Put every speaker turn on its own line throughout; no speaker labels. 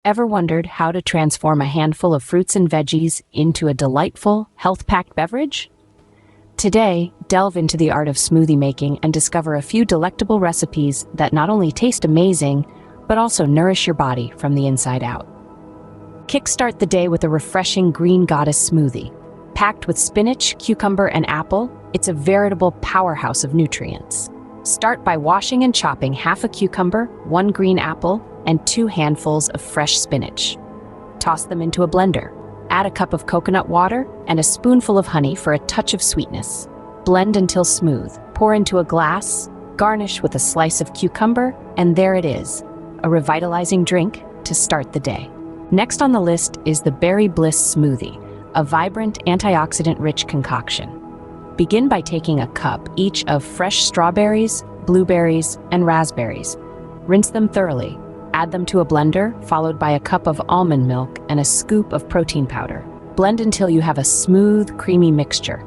Ever wondered how to transform a handful of fruits and veggies into a delightful, health-packed beverage? Today, delve into the art of smoothie making and discover a few delectable recipes that not only taste amazing, but also nourish your body from the inside out. Kickstart the day with a refreshing green goddess smoothie. Packed with spinach, cucumber, and apple, it's a veritable powerhouse of nutrients. Start by washing and chopping half a cucumber, 1 green apple, and 2 handfuls of fresh spinach. Toss them into a blender. Add a cup of coconut water and a spoonful of honey for a touch of sweetness. Blend until smooth. Pour into a glass, garnish with a slice of cucumber, and there it is, a revitalizing drink to start the day. Next on the list is the Berry Bliss Smoothie, a vibrant, antioxidant-rich concoction. Begin by taking a cup each of fresh strawberries, blueberries, and raspberries. Rinse them thoroughly. Add them to a blender, followed by a cup of almond milk and a scoop of protein powder. Blend until you have a smooth, creamy mixture.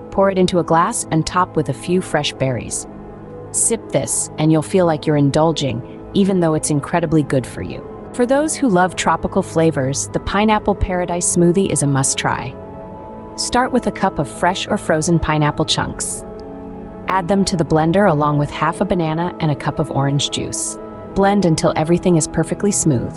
Pour it into a glass and top with a few fresh berries. Sip this, and you'll feel like you're indulging, even though it's incredibly good for you. For those who love tropical flavors, the Pineapple Paradise Smoothie is a must-try. Start with a cup of fresh or frozen pineapple chunks. Add them to the blender along with half a banana and a cup of orange juice. Blend until everything is perfectly smooth.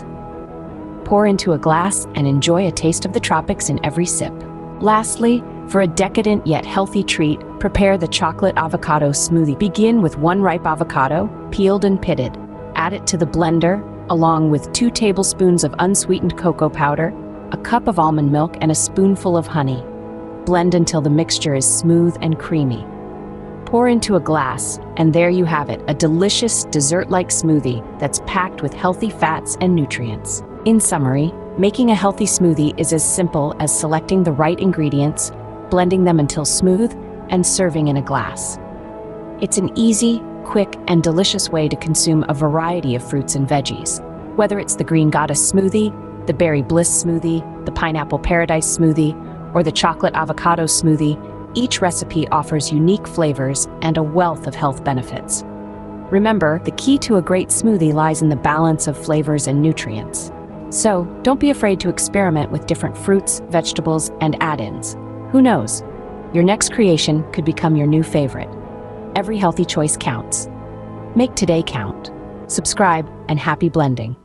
Pour into a glass and enjoy a taste of the tropics in every sip. Lastly, for a decadent yet healthy treat, prepare the chocolate avocado smoothie. Begin with 1 ripe avocado, peeled and pitted. Add it to the blender, along with 2 tablespoons of unsweetened cocoa powder, a cup of almond milk, and a spoonful of honey. Blend until the mixture is smooth and creamy. Pour into a glass, and there you have it, a delicious dessert-like smoothie that's packed with healthy fats and nutrients. In summary, making a healthy smoothie is as simple as selecting the right ingredients, blending them until smooth, and serving in a glass. It's an easy, quick, and delicious way to consume a variety of fruits and veggies. Whether it's the Green Goddess smoothie, the Berry Bliss smoothie, the Pineapple Paradise smoothie, or the chocolate avocado smoothie, each recipe offers unique flavors and a wealth of health benefits. Remember, the key to a great smoothie lies in the balance of flavors and nutrients. So, don't be afraid to experiment with different fruits, vegetables, and add-ins. Who knows? Your next creation could become your new favorite. Every healthy choice counts. Make today count. Subscribe, and happy blending.